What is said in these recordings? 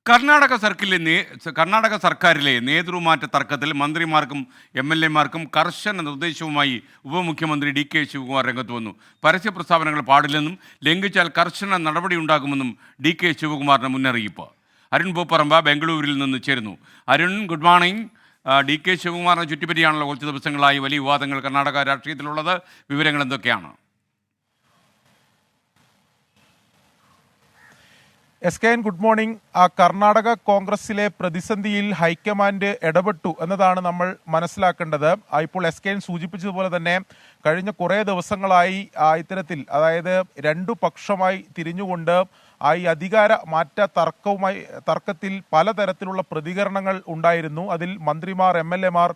കർണാടക സർക്കാരിലെ നേതൃമാറ്റ തർക്കത്തിൽ മന്ത്രിമാർക്കും MLA മാർക്കും കർശന നിർദ്ദേശവുമായി ഉപമുഖ്യമന്ത്രി DK ശിവകുമാർ രംഗത്ത് വന്നു. പരസ്യ പ്രസ്താവനകൾ പാടില്ലെന്നും ലംഘിച്ചാൽ കർശന നടപടിയുണ്ടാകുമെന്നും DK ശിവകുമാറിന് മുന്നറിയിപ്പ്. അരുൺ പൂപ്പറമ്പ ബംഗളൂരിൽ നിന്ന് ചേരുന്നു. Arun, good morning. DK ശിവകുമാറിനെ ചുറ്റിപ്പറ്റിയാണല്ലോ കുറച്ച് ദിവസങ്ങളായി വലിയ വിവാദങ്ങൾ കർണാടക രാഷ്ട്രീയത്തിലുള്ളത്. വിവരങ്ങൾ എന്തൊക്കെയാണ്? SKN good morning. കർണാടക കോൺഗ്രസിലെ പ്രതിസന്ധിയിൽ ഹൈക്കമാൻഡ് ഇടപെട്ടു എന്നതാണ് നമ്മൾ മനസ്സിലാക്കേണ്ടത്. ഇപ്പോൾ SKN സൂചിപ്പിച്ചതുപോലെ തന്നെ കഴിഞ്ഞ കുറേ ദിവസങ്ങളായി ഇത്തരത്തിൽ, അതായത് രണ്ടു പക്ഷമായി തിരിഞ്ഞുകൊണ്ട് ഈ അധികാര മാറ്റ തർക്കത്തിൽ പലതരത്തിലുള്ള പ്രതികരണങ്ങൾ ഉണ്ടായിരുന്നു. അതിൽ മന്ത്രിമാർ, MLA മാർ,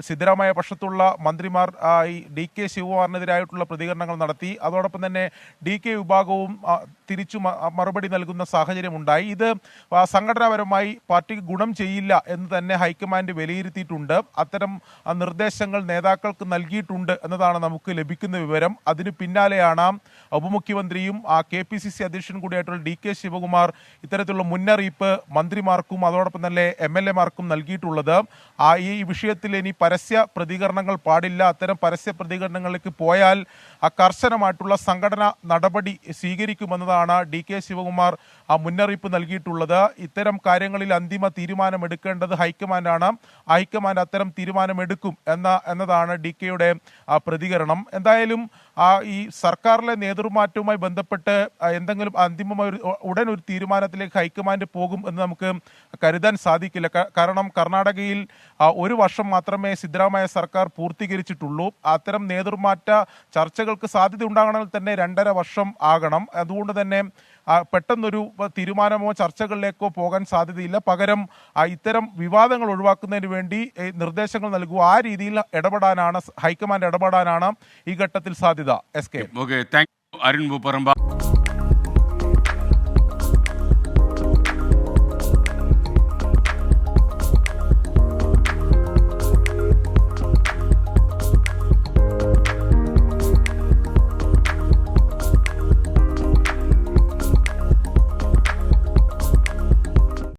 സിദ്ധരാമയ്യ പക്ഷത്തുള്ള മന്ത്രിമാർ ഈ DK ശിവകുമാറിനെതിരായിട്ടുള്ള പ്രതികരണങ്ങൾ നടത്തി. അതോടൊപ്പം തന്നെ DK വിഭാഗവും തിരിച്ചു മറുപടി നൽകുന്ന സാഹചര്യം ഉണ്ടായി. ഇത് സംഘടനാപരമായി പാർട്ടിക്ക് ഗുണം ചെയ്യില്ല എന്ന് തന്നെ ഹൈക്കമാൻഡ് വിലയിരുത്തിയിട്ടുണ്ട്. അത്തരം നിർദ്ദേശങ്ങൾ നേതാക്കൾക്ക് നൽകിയിട്ടുണ്ട് എന്നതാണ് നമുക്ക് ലഭിക്കുന്ന വിവരം. അതിന് പിന്നാലെയാണ് ഉപമുഖ്യമന്ത്രിയും KPCC അധ്യക്ഷൻ കൂടിയായിട്ടുള്ള DK ശിവകുമാർ ഇത്തരത്തിലുള്ള മുന്നറിയിപ്പ് മന്ത്രിമാർക്കും അതോടൊപ്പം തന്നെ MLA മാർക്കും നൽകിയിട്ടുള്ളത്. ഈ വിഷയത്തിൽ ഇനി പരസ്യ പ്രതികരണങ്ങൾ പാടില്ല. അത്തരം പരസ്യ പ്രതികരണങ്ങളിലേക്ക് പോയാൽ കർശനമായിട്ടുള്ള സംഘടനാ നടപടി സ്വീകരിക്കുമെന്നതാണ് DK ശിവകുമാർ മുന്നറിയിപ്പ് നൽകിയിട്ടുള്ളത്. ഇത്തരം കാര്യങ്ങളിൽ അന്തിമ തീരുമാനമെടുക്കേണ്ടത് ഹൈക്കമാൻഡാണ്. ഹൈക്കമാൻഡ് അത്തരം തീരുമാനമെടുക്കും എന്നതാണ് DKയുടെ പ്രതികരണം. എന്തായാലും ഈ സർക്കാരിലെ നേതൃമാറ്റവുമായി ബന്ധപ്പെട്ട് എന്തെങ്കിലും അന്തിമമായ ഉടൻ ഒരു തീരുമാനത്തിലേക്ക് ഹൈക്കമാൻഡ് പോകും എന്ന് നമുക്ക് കരുതാൻ സാധിക്കില്ല. കാരണം കർണാടകയിൽ ഒരു വർഷം മാത്രമേ സിദ്ധരാമയ്യ സർക്കാർ പൂർത്തീകരിച്ചിട്ടുള്ളൂ. അത്തരം നേതൃമാറ്റ ചർച്ചകൾക്ക് സാധ്യത ഉണ്ടാകണമെങ്കിൽ തന്നെ 2.5 വർഷം ആകണം. അതുകൊണ്ട് തന്നെ പെട്ടെന്നൊരു തീരുമാനമോ ചർച്ചകളിലേക്കോ പോകാൻ സാധ്യതയില്ല. പകരം ഇത്തരം വിവാദങ്ങൾ ഒഴിവാക്കുന്നതിന് വേണ്ടി നിർദ്ദേശങ്ങൾ നൽകുക, ആ രീതിയിൽ ഹൈക്കമാൻഡ് ഇടപെടാനാണ് ഈ ഘട്ടത്തിൽ സാധ്യത. Okay, thank you Arun Pooparamba.